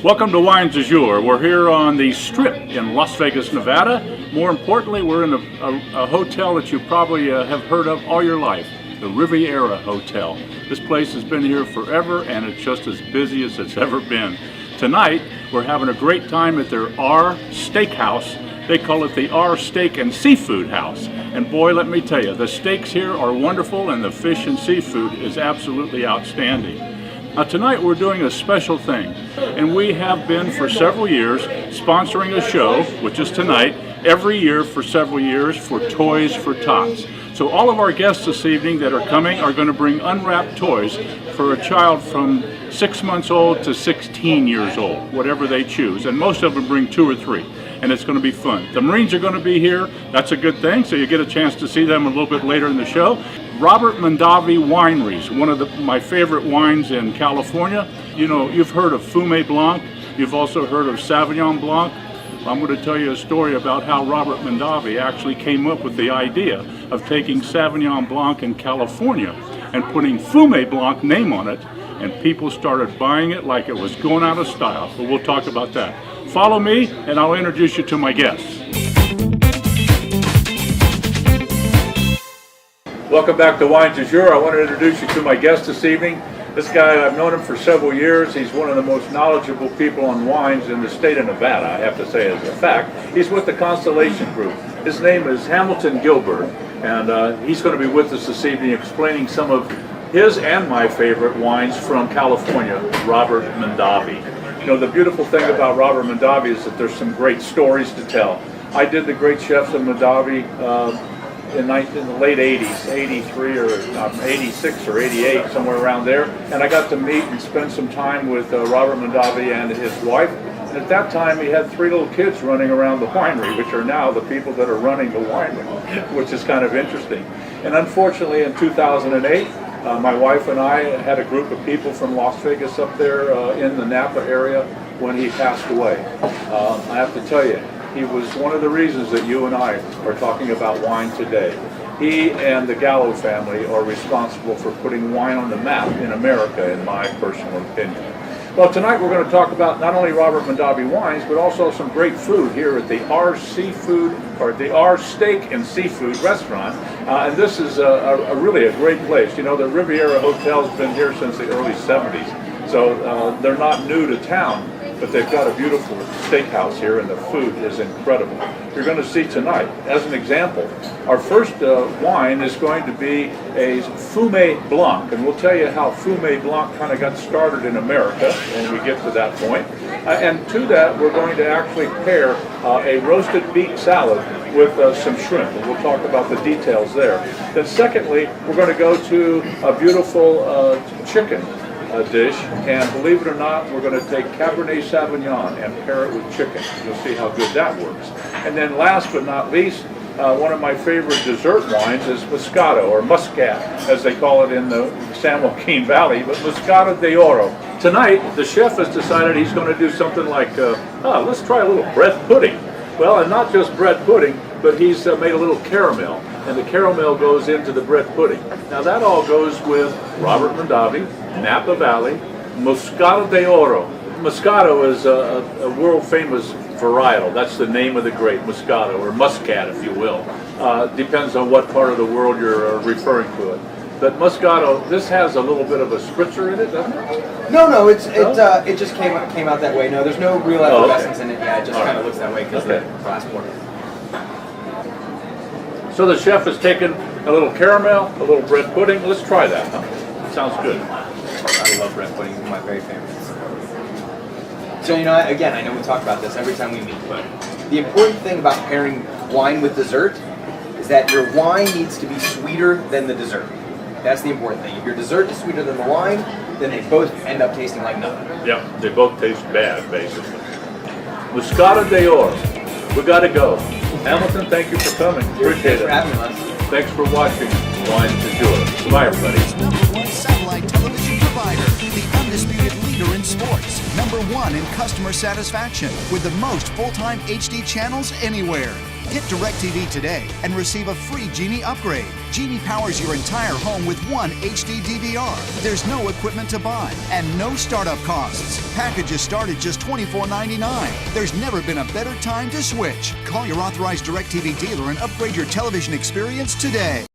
Welcome to Wines du Jour. We're here on the Strip in Las Vegas, Nevada. More importantly, we're in a hotel that you probably have heard of all your life, the Riviera Hotel. This place has been here forever and it's just as busy as it's ever been. Tonight, we're having a great time at their R Steakhouse. They call it the R Steak and Seafood House. And boy, let me tell you, the steaks here are wonderful and the fish and seafood is absolutely outstanding. Now tonight we're doing a special thing, and we have been for several years sponsoring a show, which is tonight, every year for several years for Toys for Tots. So all of our guests this evening that are coming are going to bring unwrapped toys for a child from 6 months old to 16 years old, whatever they choose, and most of them bring 2 or 3. And it's going to be fun. The Marines are going to be here. That's a good thing, so you get a chance to see them a little bit later in the show. Robert Mondavi Wineries, one of my favorite wines in California. You know, you've heard of Fumé Blanc. You've also heard of Sauvignon Blanc. I'm going to tell you a story about how Robert Mondavi actually came up with the idea of taking Sauvignon Blanc in California and putting Fumé Blanc name on it, and people started buying it like it was going out of style. But we'll talk about that. Follow me and I'll introduce you to my guests. Welcome back to Wines du Jour. I want to introduce you to my guest this evening. This guy, I've known him for several years. He's one of the most knowledgeable people on wines in the state of Nevada, I have to say as a fact. He's with the Constellation Group. His name is Hamilton Gilbert, and he's going to be with us this evening explaining some of his and my favorite wines from California, Robert Mondavi. You know, the beautiful thing about Robert Mondavi is that there's some great stories to tell. I did the Great Chefs of Mondavi in the late 80s, 83 or 86 or 88, somewhere around there. And I got to meet and spend some time with Robert Mondavi and his wife. And at that time, he had 3 little kids running around the winery, which are now the people that are running the winery, which is kind of interesting. And unfortunately, in 2008, my wife and I had a group of people from Las Vegas up there in the Napa area when he passed away. I have to tell you, he was one of the reasons that you and I are talking about wine today. He and the Gallo family are responsible for putting wine on the map in America, in my personal opinion. Well, tonight we're going to talk about not only Robert Mondavi wines, but also some great food here at the R Steak and Seafood Restaurant. And this is really a great place. You know, the Riviera Hotel's been here since the early 70s, so they're not new to town, but they've got a beautiful steakhouse here, and the food is incredible. You're going to see tonight, as an example, our first wine is going to be a Fumé Blanc, and we'll tell you how Fumé Blanc kind of got started in America when we get to that point. And to that, we're going to actually pair a roasted beet salad with some shrimp, and we'll talk about the details there. Then secondly, we're going to go to a beautiful chicken dish, and believe it or not, we're going to take Cabernet Sauvignon and pair it with chicken. You'll see how good that works. And then last but not least, one of my favorite dessert wines is Moscato, or Muscat, as they call it in the San Joaquin Valley, but Moscato de Oro. Tonight, the chef has decided he's going to do something like, let's try a little bread pudding. Well, and not just bread pudding, but he's made a little caramel, and the caramel goes into the bread pudding. Now that all goes with Robert Mondavi, Napa Valley, Moscato de Oro. Moscato is a world-famous varietal. That's the name of the grape, Moscato, or Muscat, if you will. Depends on what part of the world you're referring to it. But Moscato, this has a little bit of a spritzer in it, doesn't it? No, it just came out that way. No, there's no real effervescence in it. Yeah, it just kind of looks that way because the glass poured. So the chef has taken a little caramel, a little bread pudding. Let's try that. Sounds good. I love bread pudding. It's one of my very favorites. So, you know, again, I know we talk about this every time we meet, but the important thing about pairing wine with dessert is that your wine needs to be sweeter than the dessert. That's the important thing. If your dessert is sweeter than the wine, then they both end up tasting like nothing. Yeah, they both taste bad, basically. Moscato de Oro. We got to go. Hamilton, thank you for coming. Appreciate it. Thanks for having us. Thanks for watching Wines du Jour. Bye, everybody. #1 satellite television provider, the undisputed leader in sports, #1 in customer satisfaction, with the most full-time HD channels anywhere. Hit DirecTV today and receive a free Genie upgrade. Genie powers your entire home with one HD DVR. There's no equipment to buy and no startup costs. Packages start at just $24.99. There's never been a better time to switch. Call your authorized DirecTV dealer and upgrade your television experience today.